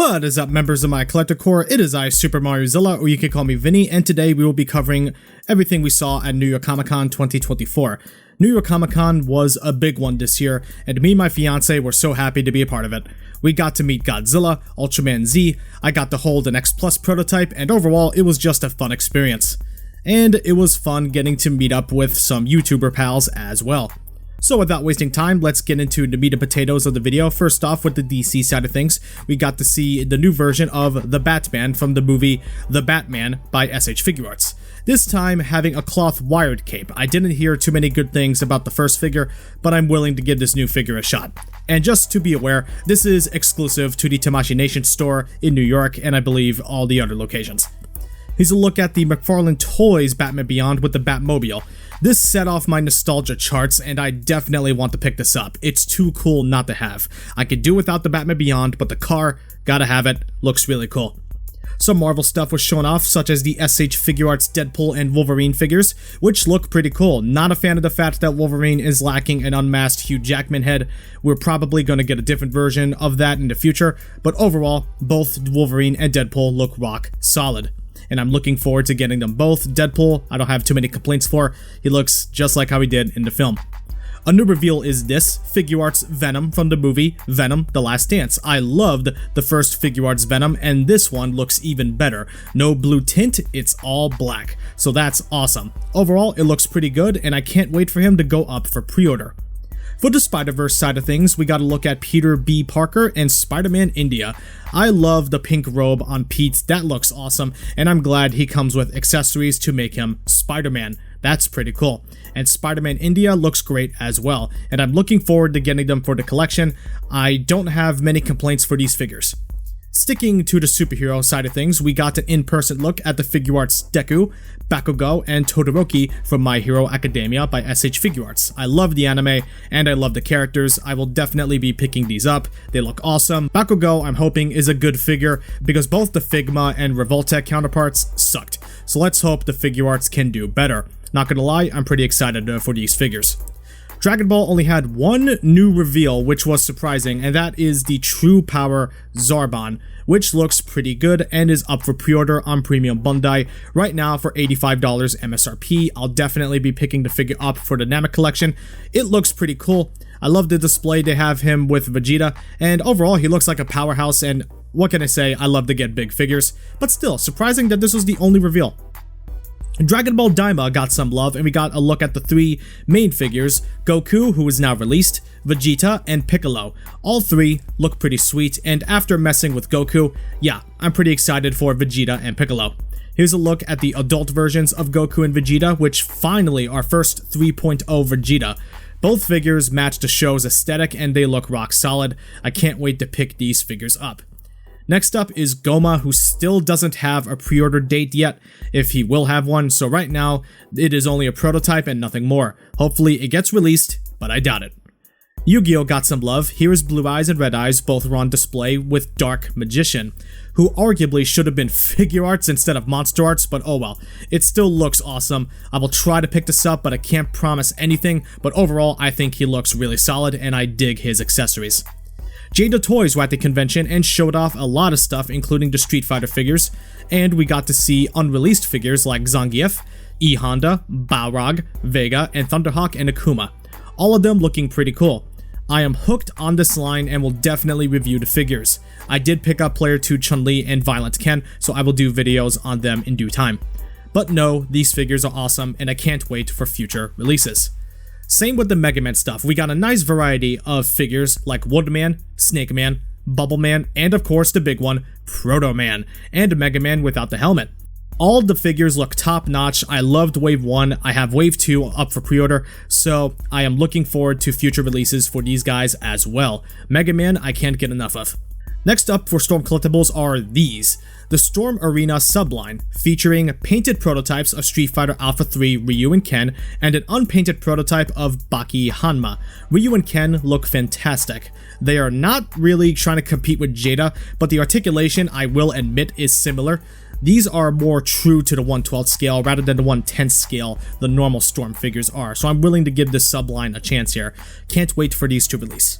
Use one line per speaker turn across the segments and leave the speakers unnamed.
What is up, members of my collector corps? It is I, Super Mario Zilla, or you can call me Vinny, and today we will be covering everything we saw at New York Comic Con 2024. New York Comic Con was a big one this year, and me and my fiance were so happy to be a part of it. We got to meet Godzilla, Ultraman Z, I got to hold an X Plus prototype, and overall it was just a fun experience. And it was fun getting to meet up with some YouTuber pals as well. So without wasting time, let's get into the meat and potatoes of the video. First off, with the DC side of things, we got to see the new version of the Batman from the movie The Batman by SH Figuarts. This time having a cloth wired cape. I didn't hear too many good things about the first figure, but I'm willing to give this new figure a shot. And just to be aware, this is exclusive to the Tamashii Nation store in New York and I believe all the other locations. Here's a look at the McFarlane Toys Batman Beyond with the Batmobile. This set off my nostalgia charts and I definitely want to pick this up. It's too cool not to have. I could do without the Batman Beyond, but the car, gotta have it, looks really cool. Some Marvel stuff was shown off, such as the SH Figuarts Deadpool and Wolverine figures, which look pretty cool. Not a fan of the fact that Wolverine is lacking an unmasked Hugh Jackman head. We're probably going to get a different version of that in the future, but overall, both Wolverine and Deadpool look rock solid. And I'm looking forward to getting them both. Deadpool, I don't have too many complaints for. He looks just like how he did in the film. A new reveal is this, Figuarts Venom from the movie Venom: The Last Dance. I loved the first Figuarts Venom, and this one looks even better. No blue tint, it's all black. So that's awesome. Overall, it looks pretty good, and I can't wait for him to go up for pre-order. For the Spider-Verse side of things, we got a look at Peter B. Parker and Spider-Man India. I love the pink robe on Pete, that looks awesome, and I'm glad he comes with accessories to make him Spider-Man. That's pretty cool. And Spider-Man India looks great as well, and I'm looking forward to getting them for the collection. I don't have many complaints for these figures. Sticking to the superhero side of things, we got an in-person look at the Figuarts Deku, Bakugo, and Todoroki from My Hero Academia by SH Figuarts. I love the anime, and I love the characters. I will definitely be picking these up. They look awesome. Bakugo, I'm hoping, is a good figure, because both the Figma and Revoltech counterparts sucked. So let's hope the Figuarts can do better. Not gonna lie, I'm pretty excited for these figures. Dragon Ball only had one new reveal, which was surprising, and that is the True Power Zarbon, which looks pretty good and is up for pre-order on Premium Bandai right now for $85 MSRP. I'll definitely be picking the figure up for the Namek collection. It looks pretty cool. I love the display they have him with Vegeta, and overall he looks like a powerhouse, and what can I say, I love to get big figures, but still, surprising that this was the only reveal. Dragon Ball Daima got some love, and we got a look at the three main figures, Goku, who is now released, Vegeta, and Piccolo. All three look pretty sweet, and after messing with Goku, yeah, I'm pretty excited for Vegeta and Piccolo. Here's a look at the adult versions of Goku and Vegeta, which finally are first 3.0 Vegeta. Both figures match the show's aesthetic, and they look rock solid. I can't wait to pick these figures up. Next up is Goma, who still doesn't have a pre-order date yet, if he will have one, so right now, it is only a prototype and nothing more. Hopefully it gets released, but I doubt it. Yu-Gi-Oh! Got some love. Here is Blue Eyes and Red Eyes, both are on display with Dark Magician, who arguably should have been figure arts instead of monster arts, but oh well. It still looks awesome. I will try to pick this up, but I can't promise anything, but overall, I think he looks really solid, and I dig his accessories. Jada Toys were at the convention and showed off a lot of stuff, including the Street Fighter figures, and we got to see unreleased figures like Zangief, E-Honda, Balrog, Vega, and Thunderhawk and Akuma. All of them looking pretty cool. I am hooked on this line and will definitely review the figures. I did pick up Player 2 Chun-Li and Violent Ken, so I will do videos on them in due time. But no, these figures are awesome and I can't wait for future releases. Same with the Mega Man stuff. We got a nice variety of figures like Woodman, Snake Man, Bubble Man, and of course the big one, Proto Man, and Mega Man without the helmet. All the figures look top notch. I loved Wave 1, I have Wave 2 up for pre-order, so I am looking forward to future releases for these guys as well. Mega Man I can't get enough of. Next up for Storm collectibles are these. The Storm Arena subline, featuring painted prototypes of Street Fighter Alpha 3 Ryu and Ken, and an unpainted prototype of Baki Hanma. Ryu and Ken look fantastic. They are not really trying to compete with Jada, but the articulation, I will admit, is similar. These are more true to the 1/12 scale rather than the 1/10 scale the normal Storm figures are, so I'm willing to give this subline a chance here. Can't wait for these to release.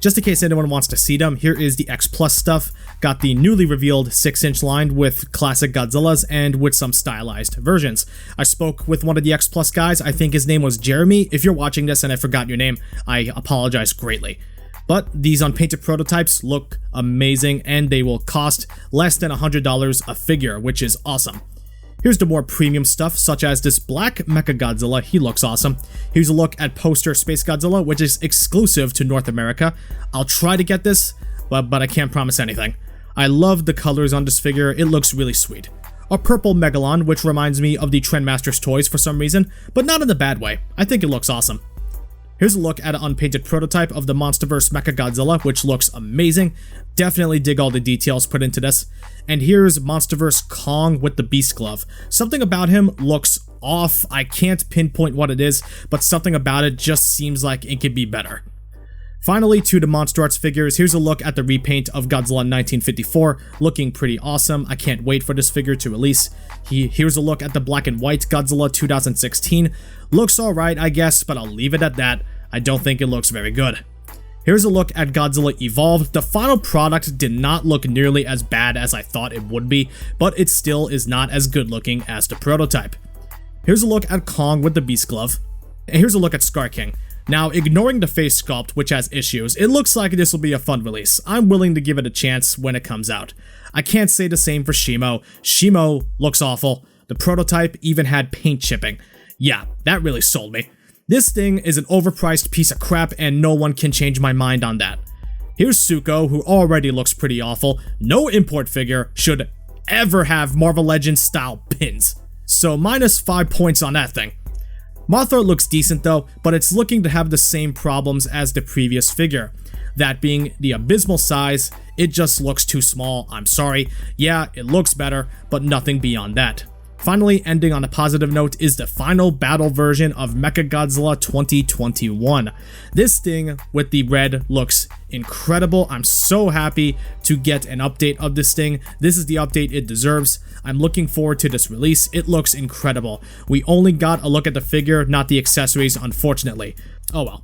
Just in case anyone wants to see them, here is the X Plus stuff. Got the newly revealed 6-inch line with classic Godzillas and with some stylized versions. I spoke with one of the X Plus guys, I think his name was Jeremy. If you're watching this and I forgot your name, I apologize greatly. But these unpainted prototypes look amazing and they will cost less than $100 a figure, which is awesome. Here's the more premium stuff, such as this black Mechagodzilla, he looks awesome. Here's a look at poster Space Godzilla, which is exclusive to North America. I'll try to get this, but I can't promise anything. I love the colors on this figure, it looks really sweet. A purple Megalon, which reminds me of the Trendmasters toys for some reason, but not in a bad way. I think it looks awesome. Here's a look at an unpainted prototype of the Monsterverse Mechagodzilla, which looks amazing. Definitely dig all the details put into this. And here's Monsterverse Kong with the Beast Glove. Something about him looks off. I can't pinpoint what it is, but something about it just seems like it could be better. Finally, to the Monster Arts figures, here's a look at the repaint of Godzilla 1954, looking pretty awesome. I can't wait for this figure to release. Here's a look at the black and white Godzilla 2016. Looks alright, I guess, but I'll leave it at that. I don't think it looks very good. Here's a look at Godzilla Evolved. The final product did not look nearly as bad as I thought it would be, but it still is not as good looking as the prototype. Here's a look at Kong with the Beast Glove. And here's a look at Scar King. Now, ignoring the face sculpt, which has issues, it looks like this will be a fun release. I'm willing to give it a chance when it comes out. I can't say the same for Shimo. Shimo looks awful. The prototype even had paint chipping. Yeah, that really sold me. This thing is an overpriced piece of crap and no one can change my mind on that. Here's Zuko, who already looks pretty awful. No import figure should ever have Marvel Legends style pins. So -5 points on that thing. Mothra looks decent though, but it's looking to have the same problems as the previous figure. That being the abysmal size, it just looks too small, I'm sorry. Yeah, it looks better, but nothing beyond that. Finally, ending on a positive note is the final battle version of Mechagodzilla 2021. This thing with the red looks incredible. I'm so happy to get an update of this thing. This is the update it deserves. I'm looking forward to this release. It looks incredible. We only got a look at the figure, not the accessories, unfortunately. Oh well.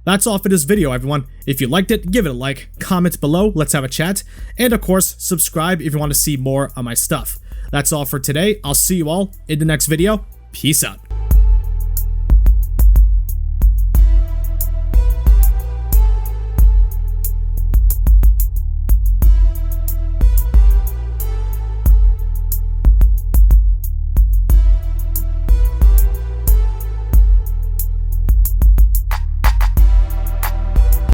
That's all for this video, everyone. If you liked it, give it a like, comment below, let's have a chat, and of course, subscribe if you want to see more of my stuff. That's all for today. I'll see you all in the next video. Peace out.